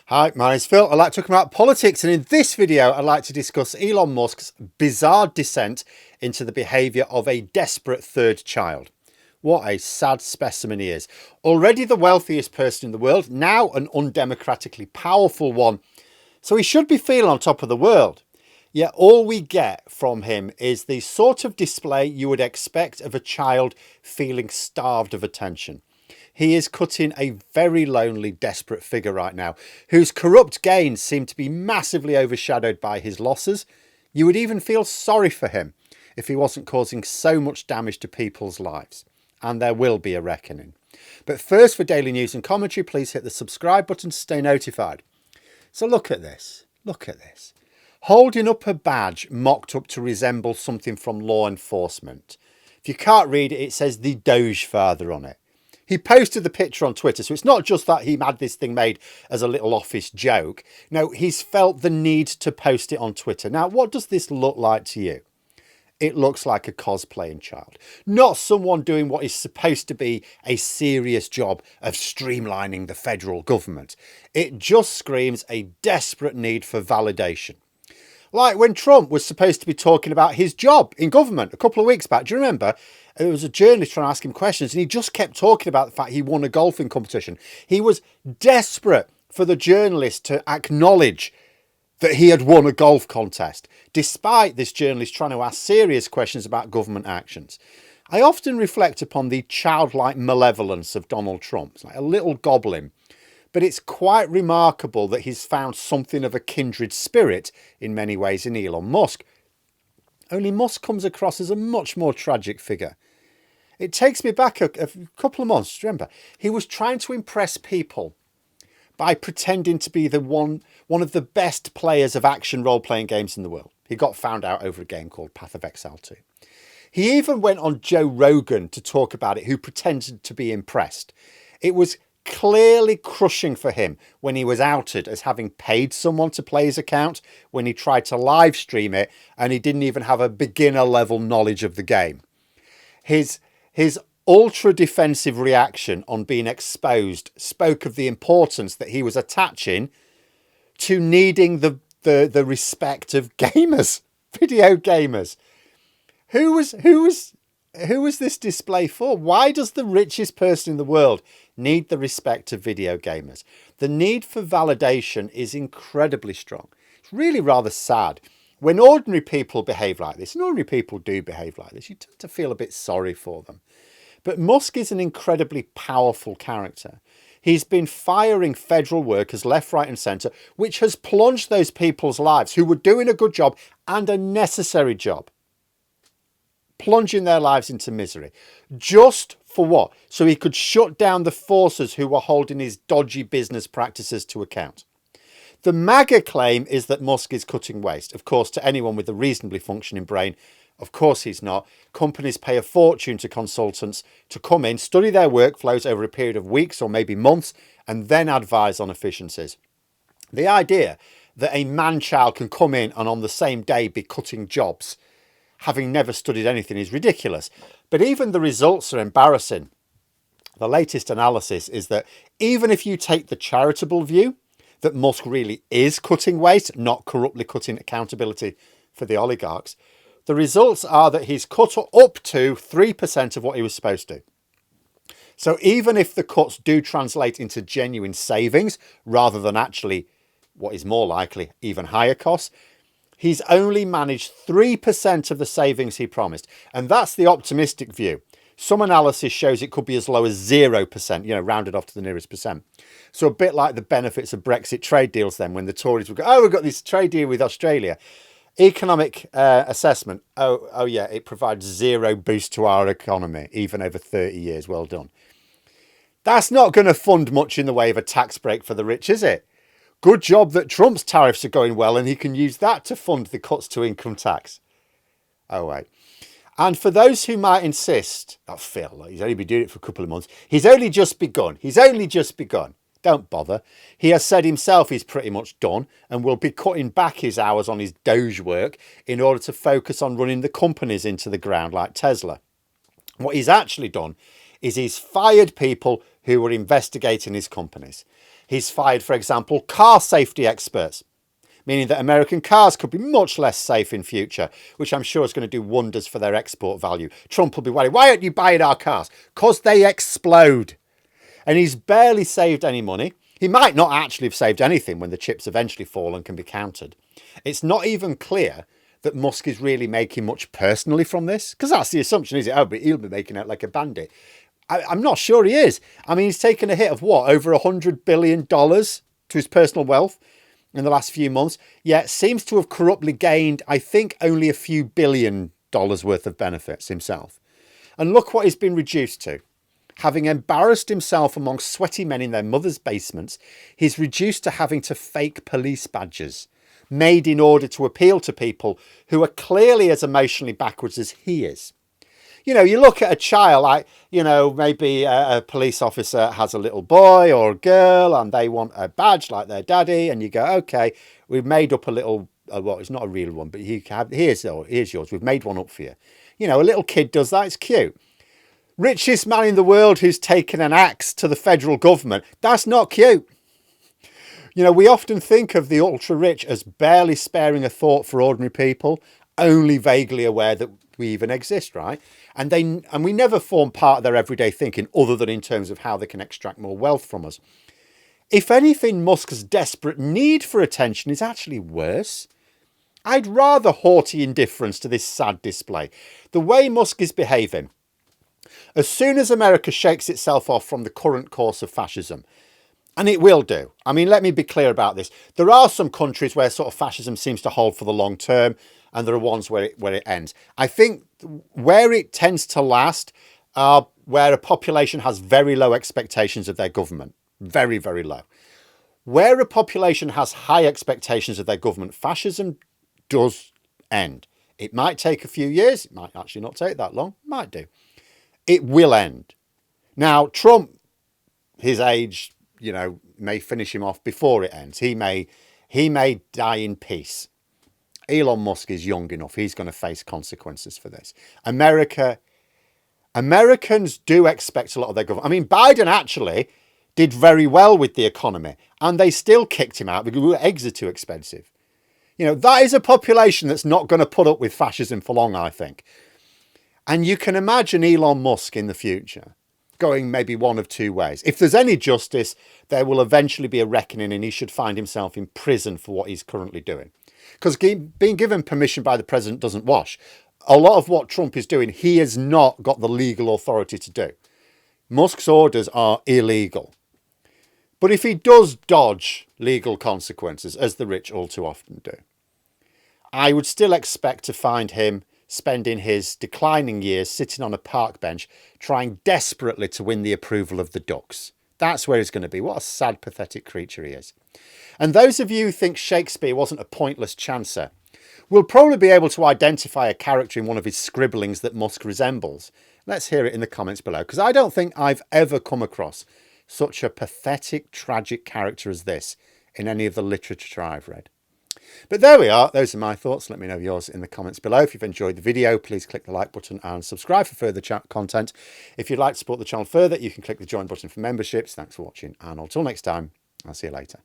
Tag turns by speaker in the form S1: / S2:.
S1: Hi, my name's Phil. I'd like to talk about politics, and in this video I'd like to discuss Elon Musk's bizarre descent into the behaviour of a desperate third child. What a sad specimen he is. Already the wealthiest person in the world, now an undemocratically powerful one. So he should be feeling on top of the world. Yet all we get from him is the sort of display you would expect of a child feeling starved of attention. He is cutting a very lonely, desperate figure right now, whose corrupt gains seem to be massively overshadowed by his losses. You would even feel sorry for him if he wasn't causing so much damage to people's lives. And there will be a reckoning. But first, for daily news and commentary, please hit the subscribe button to stay notified. So look at this. Look at this. Holding up a badge mocked up to resemble something from law enforcement. If you can't read it, it says the Dogefather on it. He posted the picture on Twitter, so it's not just that he had this thing made as a little office joke. No, he's felt the need to post it on Twitter. Now, what does this look like to you? It looks like a cosplaying child, not someone doing what is supposed to be a serious job of streamlining the federal government. It just screams a desperate need for validation. Like when Trump was supposed to be talking about his job in government a couple of weeks back. Do you remember? There was a journalist trying to ask him questions and he just kept talking about the fact he won a golfing competition. He was desperate for the journalist to acknowledge that he had won a golf contest, despite this journalist trying to ask serious questions about government actions. I often reflect upon the childlike malevolence of Donald Trump. It's like a little goblin. But it's quite remarkable that he's found something of a kindred spirit in many ways in Elon Musk. Only Musk comes across as a much more tragic figure. It takes me back a couple of months. Remember, he was trying to impress people by pretending to be one of the best players of action role-playing games in the world. He got found out over a game called Path of Exile 2. He even went on Joe Rogan to talk about it, who pretended to be impressed. It was clearly crushing for him when he was outed as having paid someone to play his account, when he tried to live stream it and he didn't even have a beginner level knowledge of the game. His ultra defensive reaction on being exposed spoke of the importance that he was attaching to needing the respect of gamers, video gamers. Who was this display for? Why does the richest person in the world need the respect of video gamers? The need for validation is incredibly strong. It's really rather sad. When ordinary people behave like this, and ordinary people do behave like this, you tend to feel a bit sorry for them. But Musk is an incredibly powerful character. He's been firing federal workers left, right and centre, which has plunged those people's lives who were doing a good job and a necessary job, plunging their lives into misery. Just for what? So he could shut down the forces who were holding his dodgy business practices to account. The MAGA claim is that Musk is cutting waste. Of course, to anyone with a reasonably functioning brain, of course he's not. Companies pay a fortune to consultants to come in, study their workflows over a period of weeks or maybe months, and then advise on efficiencies. The idea that a man-child can come in and on the same day be cutting jobs, having never studied anything, is ridiculous. But even the results are embarrassing. The latest analysis is that even if you take the charitable view that Musk really is cutting waste, not corruptly cutting accountability for the oligarchs, the results are that he's cut up to 3% of what he was supposed to. So even if the cuts do translate into genuine savings, rather than actually, what is more likely, even higher costs, he's only managed 3% of the savings he promised. And that's the optimistic view. Some analysis shows it could be as low as 0%, rounded off to the nearest percent. So a bit like the benefits of Brexit trade deals then, when the Tories would go, oh, we've got this trade deal with Australia. Economic assessment, oh yeah, it provides zero boost to our economy, even over 30 years. Well done. That's not going to fund much in the way of a tax break for the rich, is it? Good job that Trump's tariffs are going well and he can use that to fund the cuts to income tax. Oh, wait. And for those who might insist, oh, Phil, he's only been doing it for a couple of months. He's only just begun. Don't bother. He has said himself he's pretty much done and will be cutting back his hours on his Doge work in order to focus on running the companies into the ground like Tesla. What he's actually done is he's fired people who were investigating his companies. He's fired, for example, car safety experts, meaning that American cars could be much less safe in future, which I'm sure is going to do wonders for their export value. Trump will be worried, why aren't you buying our cars? Because they explode. And he's barely saved any money. He might not actually have saved anything when the chips eventually fall and can be countered. It's not even clear that Musk is really making much personally from this, because that's the assumption, is it? Oh, but he'll be making out like a bandit. I'm not sure he is. I mean, he's taken a hit of what, over $100 billion to his personal wealth in the last few months, yet seems to have corruptly gained, I think, only a few $1 billion worth of benefits himself. And look what he's been reduced to. Having embarrassed himself among sweaty men in their mother's basements, he's reduced to having to fake police badges, made in order to appeal to people who are clearly as emotionally backwards as he is. You know, you look at a child, like, you know, maybe a police officer has a little boy or a girl and they want a badge like their daddy, and you go, okay, we've made up a little, well, it's not a real one, but here's yours, we've made one up for you. You know, a little kid does that, it's cute. Richest man in the world who's taken an axe to the federal government, that's not cute. You know, we often think of the ultra rich as barely sparing a thought for ordinary people, only vaguely aware that we even exist, right? And we never form part of their everyday thinking other than in terms of how they can extract more wealth from us. If anything, Musk's desperate need for attention is actually worse. I'd rather haughty indifference to this sad display. The way Musk is behaving, as soon as America shakes itself off from the current course of fascism, and it will do. I mean, let me be clear about this. There are some countries where sort of fascism seems to hold for the long term, and there are ones where it ends. I think where it tends to last are where a population has very low expectations of their government. Very, very low. Where a population has high expectations of their government, fascism does end. It might take a few years. It might actually not take that long. It might do. It will end. Now, Trump, his age, you know, may finish him off before it ends. He may die in peace. Elon Musk is young enough. He's going to face consequences for this. Americans do expect a lot of their government. I mean, Biden actually did very well with the economy, and they still kicked him out because eggs are too expensive. You know, that is a population that's not going to put up with fascism for long, I think. And you can imagine Elon Musk in the future going maybe one of two ways. If there's any justice, there will eventually be a reckoning, and he should find himself in prison for what he's currently doing. Because being given permission by the president doesn't wash. A lot of what Trump is doing, he has not got the legal authority to do. Musk's orders are illegal. But if he does dodge legal consequences, as the rich all too often do, I would still expect to find him spending his declining years sitting on a park bench, trying desperately to win the approval of the ducks. That's where he's going to be. What a sad, pathetic creature he is. And those of you who think Shakespeare wasn't a pointless chancer will probably be able to identify a character in one of his scribblings that Musk resembles. Let's hear it in the comments below, because I don't think I've ever come across such a pathetic, tragic character as this in any of the literature I've read. But there we are. Those are my thoughts. Let me know yours in the comments below. If you've enjoyed the video, please click the like button and subscribe for further content. If you'd like to support the channel further, you can click the join button for memberships. Thanks for watching, and until next time, I'll see you later.